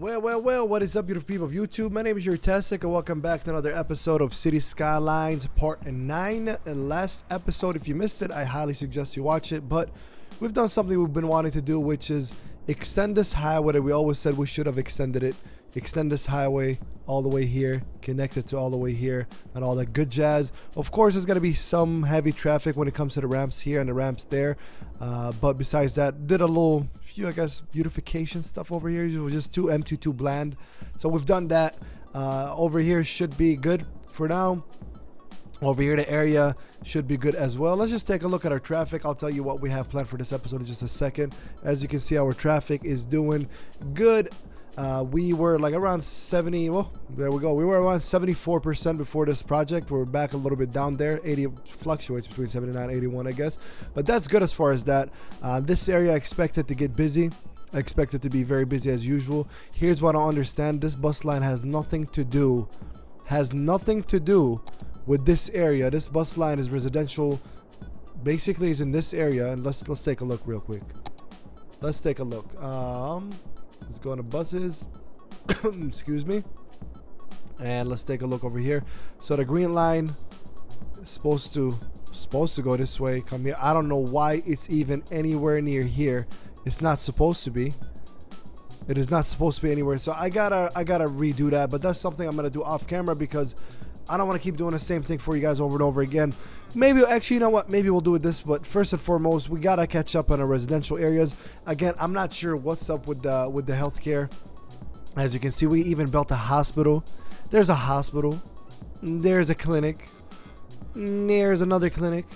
Well, what is up, beautiful people of YouTube? My name is Jerutastic, and welcome back to another episode of Cities Skylines Part 9. And last episode, if you missed it, I highly suggest you watch it. But we've done something we've been wanting to do, which is extend this highway that we always said we should have extended it. Extend this highway all the way here, connect it to all the way here, and all that good jazz. Of course, there's going to be some heavy traffic when it comes to the ramps here and the ramps there. But besides that, did a little few, I guess, beautification stuff over here. It was just too empty, too bland. So we've done that. Over here should be good for now. Over here, the area should be good as well. Let's just take a look at our traffic. I'll tell you what we have planned for this episode in just a second. As you can see, our traffic is doing good. We were like around 70. Well, there we go. We were around 74% before this project. We're back a little bit down there. 80 fluctuates between 79 and 81, I guess. But that's good as far as that. This area I expect it to get busy. I expect it to be very busy as usual. Here's what I don't understand. This bus line has nothing to do with this area. This bus line is residential. Basically is in this area. And let's take a look real quick. Let's take a look. Let's go into buses. Excuse me. And let's take a look over here. So the green line is supposed to go this way. Come here. I don't know why it's even anywhere near here. It's not supposed to be. It is not supposed to be anywhere. So I gotta redo that. But that's something I'm gonna do off camera because I don't want to keep doing the same thing for you guys over and over again. Maybe, actually, you know what? Maybe we'll do it this. But first and foremost, we gotta catch up on our residential areas. Again, I'm not sure what's up with the healthcare. As you can see, we even built a hospital. There's a hospital. There's a clinic. There's another clinic.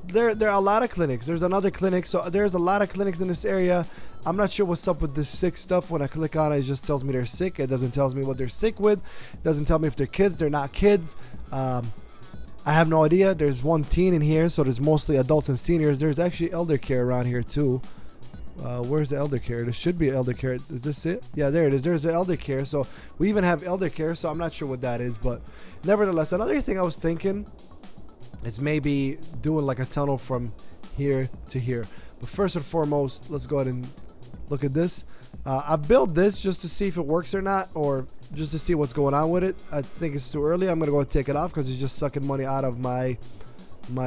There are a lot of clinics. There's another clinic. So there's a lot of clinics in this area. I'm not sure what's up with this sick stuff. When I click on it, it just tells me they're sick. It doesn't tell me what they're sick with. It doesn't tell me if they're kids. They're not kids. I have no idea. There's one teen in here, so there's mostly adults and seniors. There's actually elder care around here too. Where's the elder care? There should be elder care. Is this it? Yeah, there it is. There's the elder care. So we even have elder care. So I'm not sure what that is, but nevertheless, another thing I was thinking is maybe doing like a tunnel from here to here. But first and foremost, let's go ahead and look at this. I built this just to see if it works or not, or just to see what's going on with it. I think it's too early. I'm gonna go and take it off because it's just sucking money out of my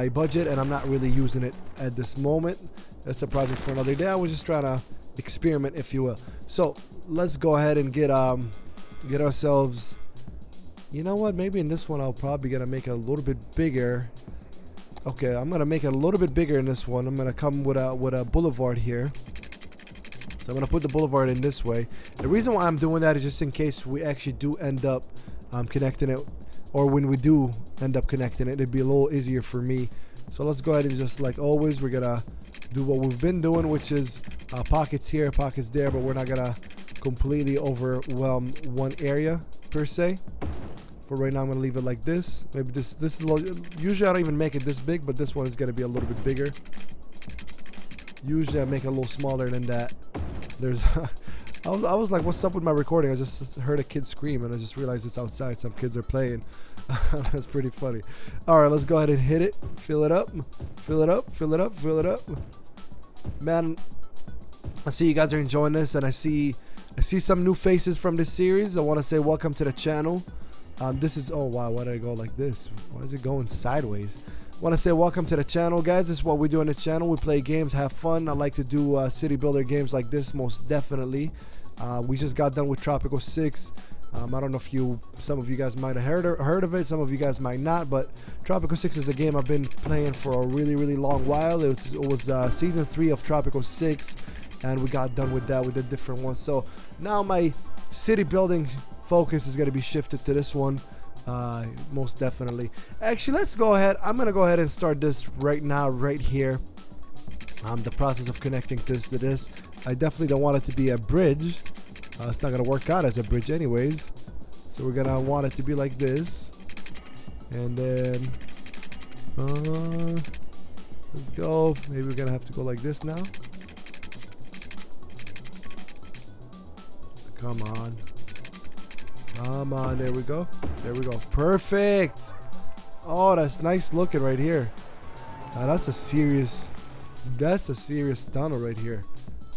budget, and I'm not really using it at this moment. That's a project for another day. I was just trying to experiment, if you will. So let's go ahead and get ourselves. You know what? Maybe in this one I'll probably gonna make it a little bit bigger. Okay, I'm gonna make it a little bit bigger in this one. I'm gonna come with a boulevard here. So I'm gonna put the boulevard in this way. The reason why I'm doing that is just in case we actually do end up connecting it, or when we do end up connecting it, it'd be a little easier for me. So let's go ahead and just like always, we're gonna do what we've been doing, which is pockets here, pockets there, but we're not gonna completely overwhelm one area per se. For right now, I'm gonna leave it like this. Maybe this is usually I don't even make it this big, but this one is gonna be a little bit bigger. Usually I make it a little smaller than that. There's I was like, what's up with my recording? I just heard a kid scream and I just realized it's outside. Some kids are playing. That's pretty funny. All right, let's go ahead and hit it. Fill it up. Fill it up. Fill it up. Fill it up. Man, I see you guys are enjoying this, and I see some new faces from this series. I want to say welcome to the channel. This is, oh wow, why did I go like this? Why is it going sideways? I want to say welcome to the channel, guys. This is what we do on the channel. We play games, have fun. I like to do city builder games like this, most definitely. We just got done with Tropico 6. I don't know if some of you guys might have heard of it. Some of you guys might not, but Tropico 6 is a game I've been playing for a really, really long while. It was season 3 of Tropico 6, and we got done with that with a different one. So now my city building focus is going to be shifted to this one. Most definitely. Actually, let's go ahead. I'm gonna go ahead and start this right now, right here. The process of connecting this to this. I definitely don't want it to be a bridge. It's not gonna work out as a bridge anyways. So we're gonna want it to be like this. And then let's go. Maybe we're gonna have to go like this now. Come on. Come on, there we go. There we go. Perfect. Oh, that's nice looking right here. That's a serious tunnel right here.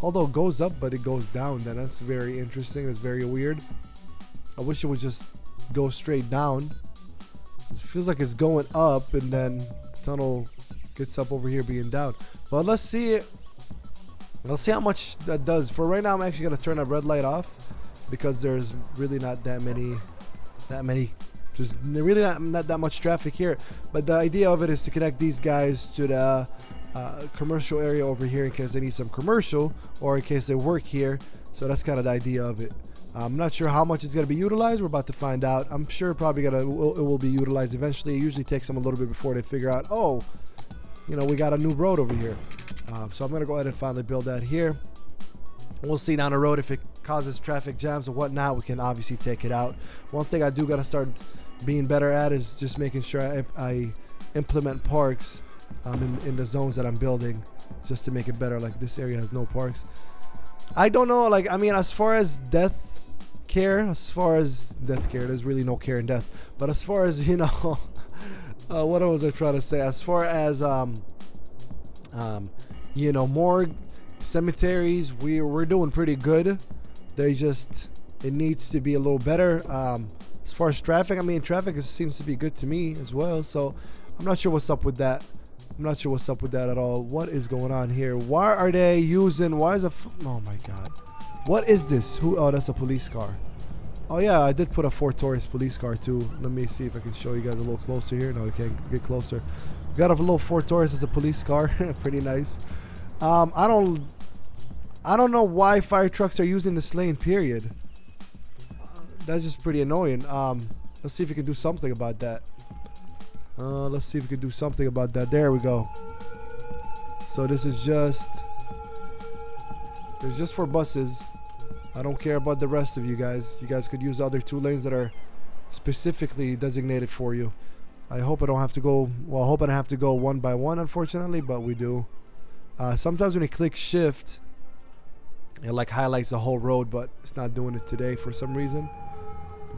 Although it goes up, but it goes down. Then that's very interesting. It's very weird. I wish it would just go straight down. It feels like it's going up, and then the tunnel gets up over here being down. But let's see it. Let's see how much that does. For right now, I'm actually gonna turn that red light off because there's really not that many. Just really not that much traffic here. But the idea of it is to connect these guys to the commercial area over here in case they need some commercial or in case they work here. So that's kind of the idea of it. I'm not sure how much it's going to be utilized. We're about to find out. I'm sure probably it will be utilized eventually. It usually takes them a little bit before they figure out, oh, you know, we got a new road over here. So I'm going to go ahead and finally build that here. We'll see down the road if it causes traffic jams or whatnot. We can obviously take it out. One thing I do got to start being better at is just making sure I implement parks in the zones that I'm building just to make it better. Like this area has no parks. I don't know, like, I mean, as far as death care, there's really no care in death. But as far as, you know, what was I trying to say? As far as, you know, more cemeteries, we're doing pretty good. It needs to be a little better. As far as traffic, I mean, traffic seems to be good to me as well. So I'm not sure what's up with that. I'm not sure what's up with that at all. What is going on here? Why are they using? Why is oh my god, what is this? Oh, that's a police car. Oh yeah, I did put a Ford Taurus police car too. Let me see if I can show you guys a little closer here. No, we can't get closer. We got a little Ford Taurus as a police car. Pretty nice. I don't know why fire trucks are using this lane, period. That's just pretty annoying. Let's see if we can do something about that. Let's see if we can do something about that. There we go. So this is just for buses. I don't care about the rest of you guys. You guys could use the other 2 lanes that are specifically designated for you. I hope I don't have to go. Well, I hope I don't have to go one by one, unfortunately, but we do. Sometimes when you click shift, it like highlights the whole road, but it's not doing it today for some reason.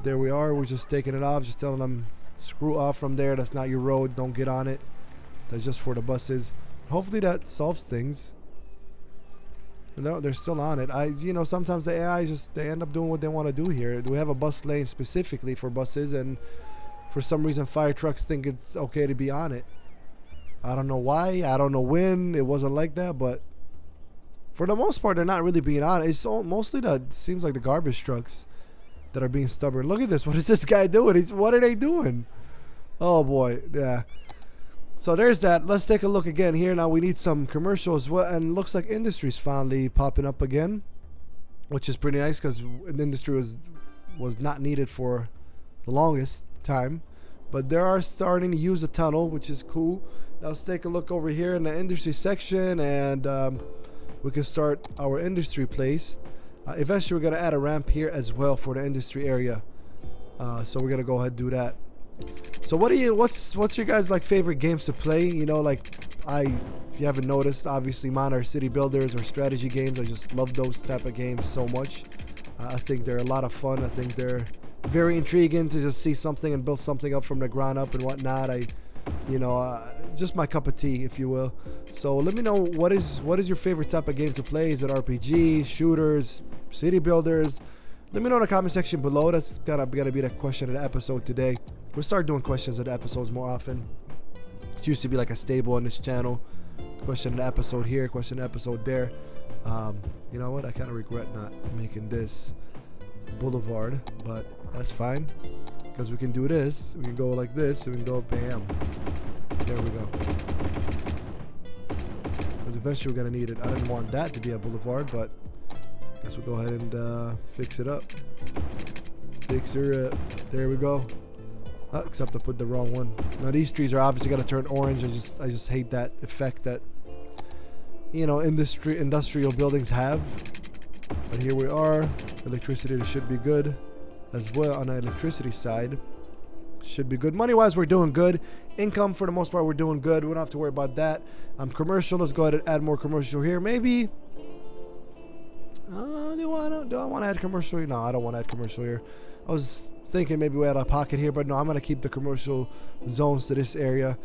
There we are. We're just taking it off, just telling them screw off from there. That's not your road. Don't get on it. That's just for the buses. Hopefully that solves things. No, they're still on it. You know, sometimes the AI they end up doing what they want to do here. We have a bus lane specifically for buses, and for some reason fire trucks think it's okay to be on it. I don't know why. I don't know when. It wasn't like that, but for the most part, they're not really being on it. It's mostly seems like the garbage trucks that are being stubborn. Look at this. What is this guy doing? What are they doing? Oh boy, yeah. So there's that. Let's take a look again here. Now we need some commercials. Well, and looks like industry's finally popping up again, which is pretty nice because the industry was not needed for the longest time, but they are starting to use the tunnel, which is cool. Now let's take a look over here in the industry section, and we can start our industry place. Eventually, we're gonna add a ramp here as well for the industry area. So we're gonna go ahead and do that. So what's your guys' like favorite games to play? You know, like if you haven't noticed, obviously mine are city builders or strategy games. I just love those type of games so much. I think they're a lot of fun. I think they're very intriguing to just see something and build something up from the ground up and whatnot. Just my cup of tea, if you will. So let me know what is your favorite type of game to play. Is it RPG, shooters, city builders? Let me know in the comment section below. That's gonna be the question of the episode today. We'll start doing questions of the episodes more often. It used to be like a stable on this channel. Question of the episode here, question of the episode there. You know what? I kind of regret not making this boulevard, but that's fine because we can do this. We can go like this, and we can go bam. There we go. Because eventually we're gonna need it. I didn't want that to be a boulevard, but I guess we'll go ahead and fix it up. Fix her up. There we go. Except I put the wrong one. Now these trees are obviously gonna turn orange. I just hate that effect that, you know, industrial buildings have. But here we are. Electricity should be good as well on the electricity side. Should be good. Money wise, we're doing good. Income for the most part, we're doing good. We don't have to worry about that. Commercial. Let's go ahead and add more commercial here. Maybe. Do I want to add commercial? No, I don't want to add commercial here. I was thinking maybe we had a pocket here, but no, I'm gonna keep the commercial zones to this area.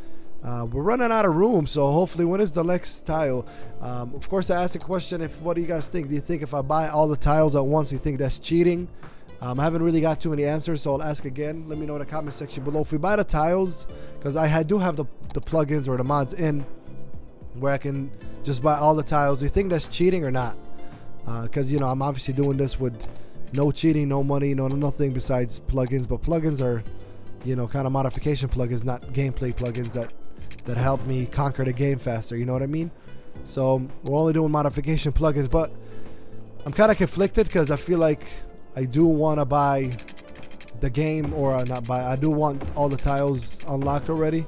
we're running out of room, so hopefully when is the next tile? Of course, I asked a question, what do you guys think? Do you think if I buy all the tiles at once, you think that's cheating? I haven't really got too many answers, so I'll ask again. Let me know in the comment section below. If we buy the tiles, because I do have the plugins or the mods in where I can just buy all the tiles, do you think that's cheating or not? Because, you know, I'm obviously doing this with no cheating, no money, no nothing besides plugins. But plugins are, you know, kind of modification plugins, not gameplay plugins that help me conquer the game faster. You know what I mean? So we're only doing modification plugins, but I'm kind of conflicted because I feel like I do want to buy the game, or not buy. I do want all the tiles unlocked already.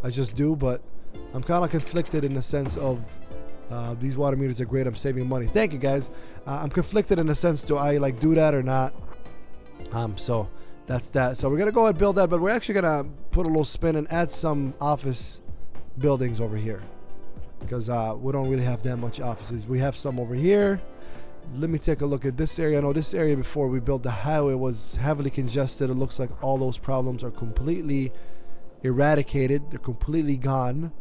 I just do, but I'm kind of conflicted in the sense of these water meters are great. I'm saving money. Thank you, guys. I'm conflicted in the sense, do I like do that or not? So that's that. So we're gonna go ahead and build that, but we're actually gonna put a little spin and add some office buildings over here because we don't really have that much offices. We have some over here. Let me take a look at this area. I know this area before we built the highway was heavily congested. It looks like all those problems are completely eradicated. They're completely gone.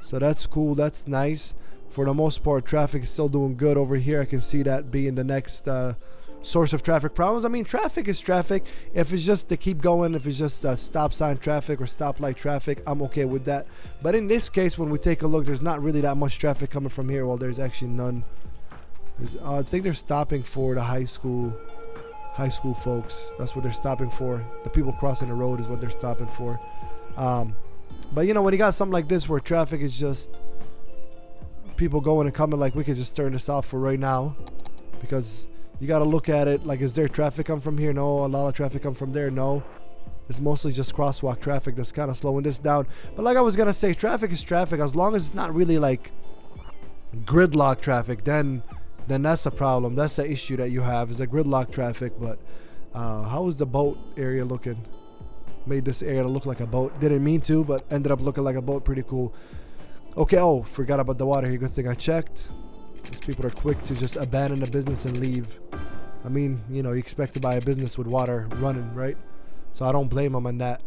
So that's cool. That's nice. For the most part, traffic is still doing good over here. I can see that being the next source of traffic problems. I mean, traffic is traffic. If it's just to keep going, if it's just stop sign traffic or stoplight traffic, I'm okay with that. But in this case, when we take a look, there's not really that much traffic coming from here. Well, there's actually none. I think they're stopping for the high school folks. That's what they're stopping for. The people crossing the road is what they're stopping for. But you know, when you got something like this where traffic is just people going and coming, like we could just turn this off for right now, because you got to look at it like, is there traffic come from here? No. A lot of traffic come from there? No. It's mostly just crosswalk traffic that's kind of slowing this down. But like I was gonna say, traffic is traffic. As long as it's not really like gridlock traffic, then that's a problem. That's the issue that you have, is a gridlock traffic. But how is the boat area looking? Made this area to look like a boat. Didn't mean to, but ended up looking like a boat. Pretty cool. Okay, oh, forgot about the water here. Good thing I checked. These people are quick to just abandon the business and leave. I mean, you know, you expect to buy a business with water running, right? So I don't blame them on that.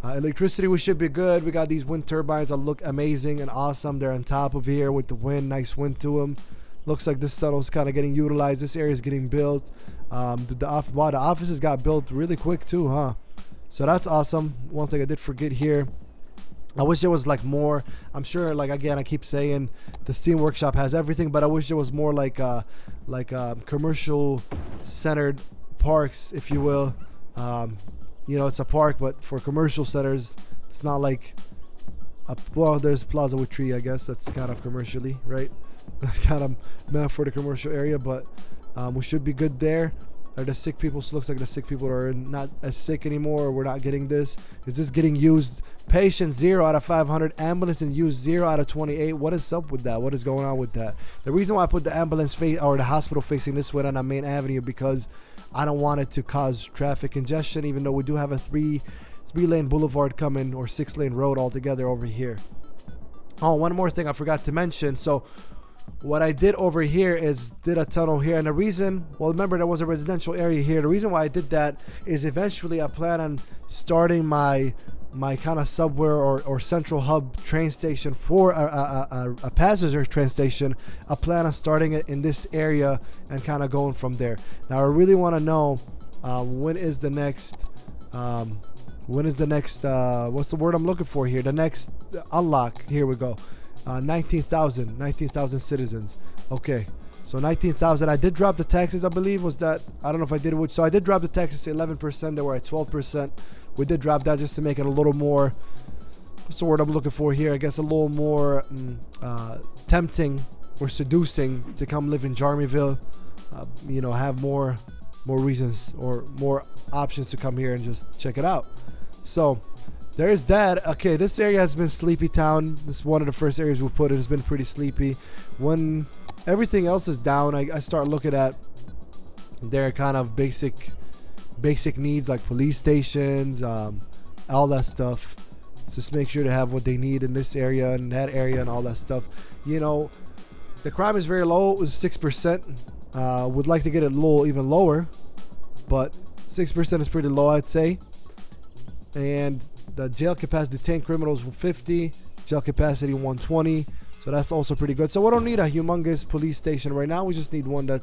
Electricity, we should be good. We got these wind turbines that look amazing and awesome. They're on top of here with the wind. Nice wind to them. Looks like this tunnel's kind of getting utilized. This area is getting built. Wow, the offices got built really quick too, huh? So that's awesome. One thing I did forget here, I wish there was like more. I'm sure, like, again, I keep saying the Steam Workshop has everything, but I wish there was more like commercial centered parks, if you will. You know, it's a park, but for commercial centers, it's not like well, there's Plaza with Tree, I guess. That's kind of commercially, right? Kind of meant for the commercial area, but we should be good there. Are the sick people? So looks like the sick people are not as sick anymore, or we're not getting this. Is this getting used? Patient 0 out of 500. Ambulance in use 0 out of 28. What is up with that? What is going on with that? The reason why I put the ambulance or the hospital facing this way on the main avenue, because I don't want it to cause traffic congestion, even though we do have a three-lane boulevard coming, or 6-lane road altogether over here. Oh, one more thing I forgot to mention. So what I did over here is did a tunnel here, and the reason, well, remember there was a residential area here. The reason why I did that is eventually I plan on starting my kind of subway or central hub train station for a passenger train station. I plan on starting it in this area and kind of going from there. Now I really want to know when is the next what's the word I'm looking for here, the next unlock. Here we go. 19,000 citizens. Okay, so 19,000. I did drop the taxes, I believe. Was that, I don't know if I did it. So I did drop the taxes to 11%. They were at 12%. We did drop that just to make it a little more, what's the word I'm looking for here, I guess a little more tempting or seducing to come live in Jarmyville. You know, have more reasons or more options to come here and just check it out. So there's that. Okay, this area has been sleepy town. This is one of the first areas we put it. It's been pretty sleepy. When everything else is down, I start looking at their kind of basic needs, like police stations, all that stuff. Just make sure to have what they need in this area and that area and all that stuff. You know, the crime is very low. It was 6%. Would like to get it even lower, but 6% is pretty low, I'd say. And The jail capacity, 10 criminals 50, jail capacity 120. So that's also pretty good. So we don't need a humongous police station right now. We just need one that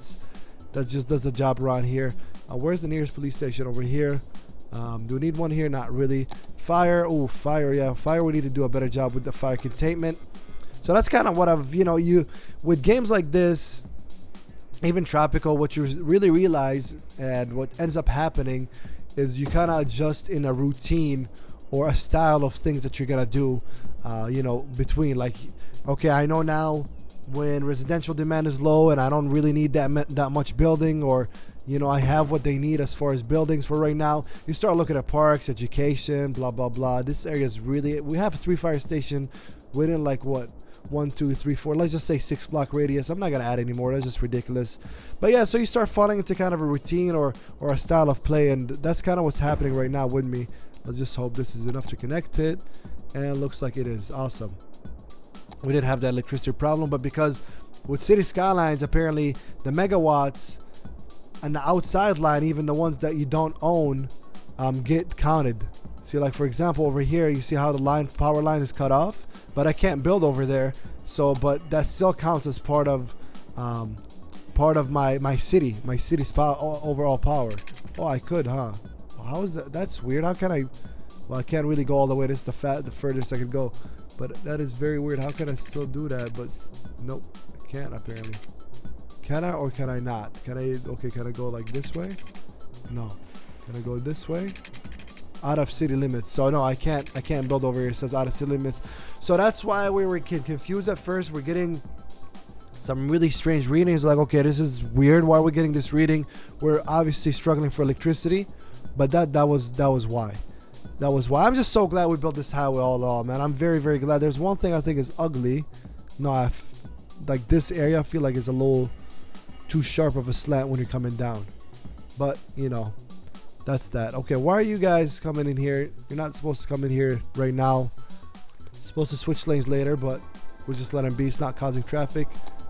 just does the job around here. Where's the nearest police station? Over here. Do we need one here? Not really. Fire. Oh, fire. Yeah, fire. We need to do a better job with the fire containment. So that's kind of what I've, you with games like this, even Tropico, what you really realize and what ends up happening is you kind of adjust in a routine or a style of things that you're gonna do, between, like, okay, I know now when residential demand is low and I don't really need that much building, or I have what they need as far as buildings for right now. You start looking at parks, education, blah blah blah. This area is really, we have a 3 fire station within like what, 1, 2, 3, 4, let's just say 6 block radius. I'm not gonna add any more, that's just ridiculous. But yeah, so you start falling into kind of a routine or a style of play, and that's kind of what's happening right now with me. Let's just hope this is enough to connect it, and it looks like it is. Awesome. We didn't have that electricity problem, but because with Cities Skylines, apparently the megawatts and the outside line, even the ones that you don't own, get counted. See, like for example over here, you see how the power line is cut off, but I can't build over there. So, but that still counts as part of my city's overall power. Oh, I could, huh? How is that? That's weird. How can I? Well, I can't really go all the way. This is the furthest I could go. But that is very weird. How can I still do that? But nope, I can't apparently. Can I or can I not? Can I? Okay, can I go like this way? No. Can I go this way? Out of city limits. So no, I can't build over here. It says out of city limits. So that's why we were confused at first. We're getting some really strange readings. Like, okay, this is weird. Why are we getting this reading? We're obviously struggling for electricity. But that was why. That was why. I'm just so glad we built this highway all along, man. I'm very, very glad. There's one thing I think is ugly. No, like this area, I feel like it's a little too sharp of a slant when you're coming down. But, that's that. Okay, why are you guys coming in here? You're not supposed to come in here right now. Supposed to switch lanes later, but we'll just let them be. It's not causing traffic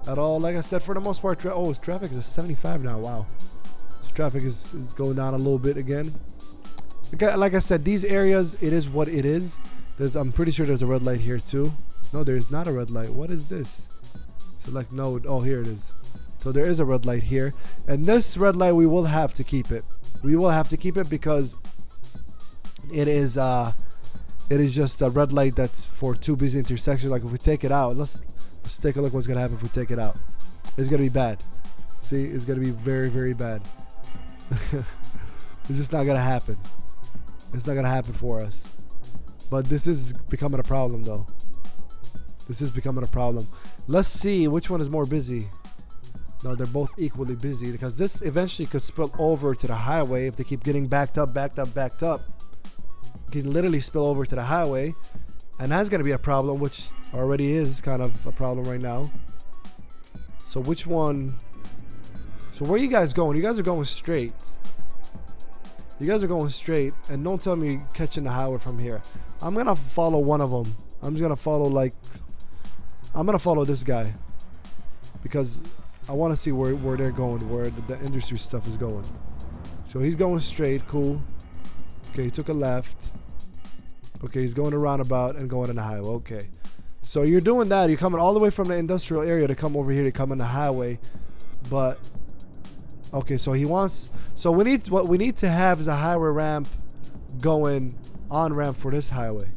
at all. Like I said, for the most part, traffic is a 75 now. Wow. Traffic is going down a little bit again. Like I said, these areas, it is what it is. I'm pretty sure there's a red light here too. No, there's not a red light. What is this? Select node. Oh, here it is. So there is a red light here, and this red light, we will have to keep it. We will have to keep it because it is just a red light that's for 2 busy intersections. Like if we take it out, let's take a look what's gonna happen if we take it out. It's gonna be bad. See, it's gonna be very, very bad. It's just not gonna happen. It's not gonna happen for us. But this is becoming a problem though. This is becoming a problem. Let's see which one is more busy. No, they're both equally busy, because this eventually could spill over to the highway if they keep getting backed up. It can literally spill over to the highway, and that's gonna be a problem, which already is kind of a problem right now. So which one? So where are you guys going? You guys are going straight. You guys are going straight, and don't tell me you're catching the highway from here. I'm gonna follow one of them. I'm just gonna follow I'm gonna follow this guy, because I want to see where they're going, where the industry stuff is going. So he's going straight, cool. Okay, he took a left. Okay, he's going a roundabout and going on the highway. Okay, so you're doing that. You're coming all the way from the industrial area to come over here to come on the highway, but okay. So he wants. So what we need to have is a highway ramp going on ramp for this highway,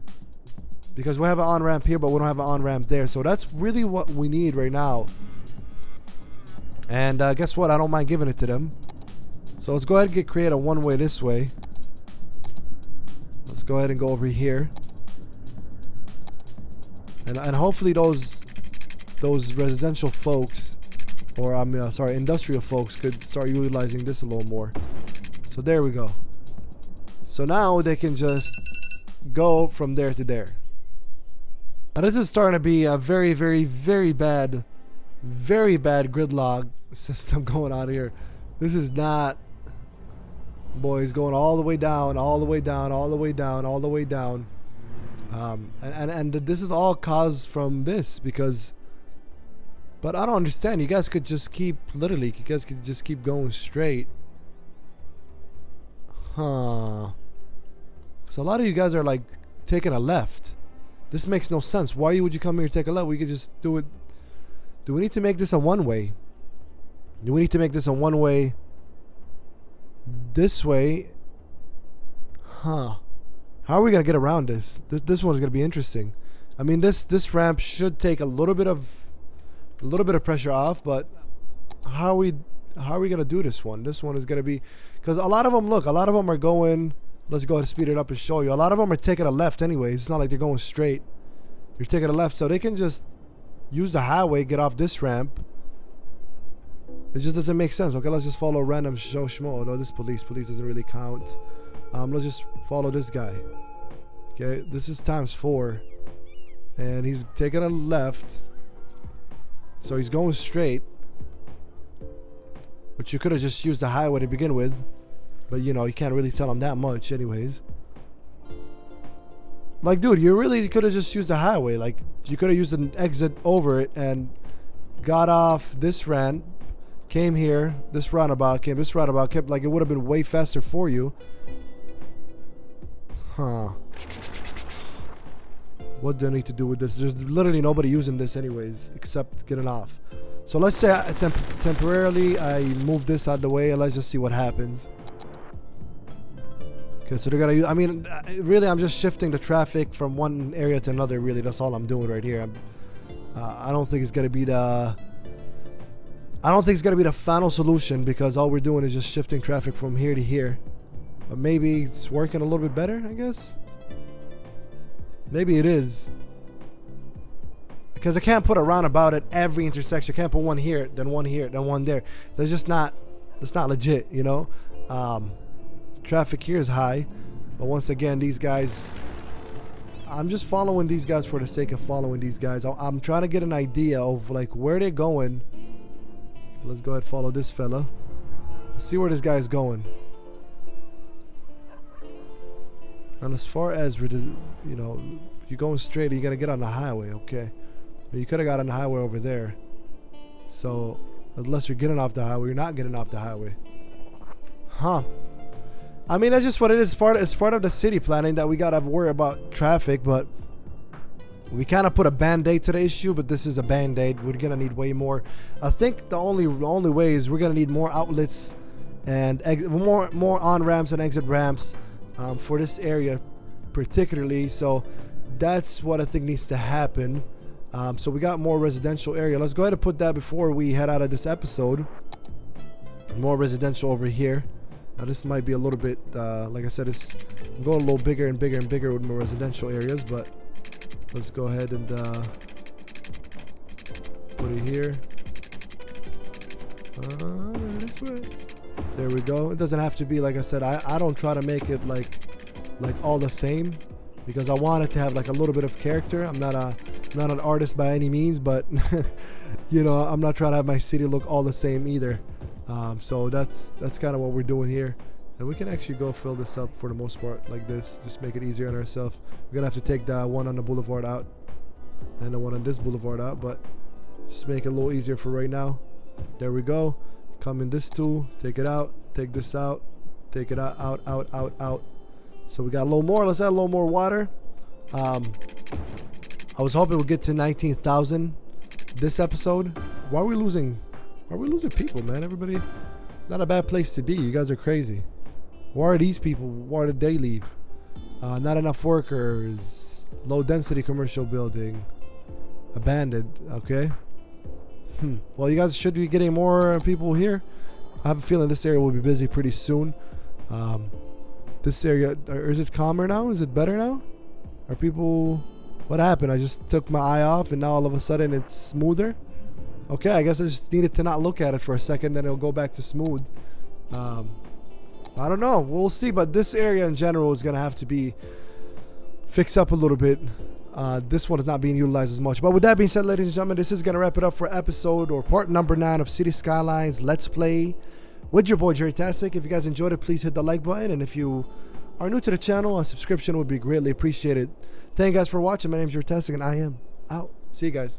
because we have an on ramp here, but we don't have an on ramp there. So that's really what we need right now. And guess what? I don't mind giving it to them. So let's go ahead and create a one-way this way. Let's go ahead and go over here. And hopefully those residential folks, or industrial folks, could start utilizing this a little more. So there we go. So now they can just go from there to there. Now this is starting to be a very, very, very bad gridlock system going on here. This is not, boys, going all the way down, all the way down, all the way down, all the way down. And this is all caused from this, because, but I don't understand. You guys could just keep, literally, you guys could just keep going straight. Huh. So a lot of you guys are like taking a left? This makes no sense. Why would you come here and take a left? We could just do it. Do we need to make this a one-way? Do we need to make this a one-way this way? Huh. How are we going to get around this? This one's going to be interesting. I mean, this ramp should take a little bit of pressure off, but how are we going to do this one? This one is going to be, because a lot of them, look, a lot of them are going, let's go ahead and speed it up and show you. A lot of them are taking a left anyways. It's not like they're going straight. You're taking a left, so they can just use the highway, get off this ramp. It just doesn't make sense. Okay, let's just follow random show schmo. No, this police doesn't really count. Let's just follow this guy. Okay, this is ×4, and he's taking a left, so he's going straight. But you could have just used the highway to begin with, but you know, you can't really tell him that much anyways. Like, dude, you really could have just used the highway. Like, you could have used an exit over it and got off this ramp, came here, this roundabout, kept, like, it would have been way faster for you. Huh. What do I need to do with this? There's literally nobody using this anyways, except getting off. So let's say temporarily I move this out of the way, and let's just see what happens. Okay, so they're gonna use, I mean, really, I'm just shifting the traffic from one area to another. Really, that's all I'm doing right here. I don't think it's gonna be the final solution, because all we're doing is just shifting traffic from here to here. But maybe it's working a little bit better, I guess. Maybe it is, because I can't put a roundabout at every intersection. I can't put one here, then one here, then one there. That's not legit, you know. Traffic here is high, but once again, these guys, I'm just following these guys for the sake of following these guys. I'm trying to get an idea of like where they're going. Let's go ahead and follow this fella. Let's see where this guy's going. And as far as, you know, you're going straight, you gotta get on the highway, okay? You could have got on the highway over there. So unless you're getting off the highway, you're not getting off the highway. Huh. I mean, that's just what it is. It's part of the city planning that we gotta worry about traffic, but we kind of put a band-aid to the issue, but this is a band-aid. We're gonna need way more. I think the only way is we're gonna need more outlets and more on-ramps and exit ramps for this area particularly. So that's what I think needs to happen. So we got more residential area. Let's go ahead and put that before we head out of this episode. More residential over here. Now this might be a little bit, like I said, I'm going a little bigger and bigger and bigger with more residential areas, but let's go ahead and put it here. This way. There we go. It doesn't have to be, like I said, I don't try to make it like all the same, because I want it to have like a little bit of character. I'm not an artist by any means, but you know, I'm not trying to have my city look all the same either. So that's kind of what we're doing here, and we can actually go fill this up for the most part like this, just make it easier on ourselves. We're gonna have to take the one on the boulevard out and the one on this boulevard out, but just make it a little easier for right now. There we go. Come in this tool, take it out, take this out, take it out. So we got a little more. Let's add a little more water. I was hoping we'd get to 19,000 this episode. Why are we losing people, man? Everybody, it's not a bad place to be. You guys are crazy. Why are these people? Why did they leave? Not enough workers. Low density commercial building. Abandoned. Okay. Well, you guys should be getting more people here. I have a feeling this area will be busy pretty soon. This area, is it calmer now? Is it better now? Are people... What happened? I just took my eye off and now all of a sudden it's smoother. Okay, I guess I just needed to not look at it for a second, then it'll go back to smooth. I don't know. We'll see, but this area in general is going to have to be fixed up a little bit. This one is not being utilized as much. But with that being said, ladies and gentlemen, this is going to wrap it up for episode or part number 9 of Cities Skylines Let's Play with your boy Jerutastic. If you guys enjoyed it, please hit the like button. And if you are new to the channel, a subscription would be greatly appreciated. Thank you guys for watching. My name is Jerutastic and I am out. See you guys.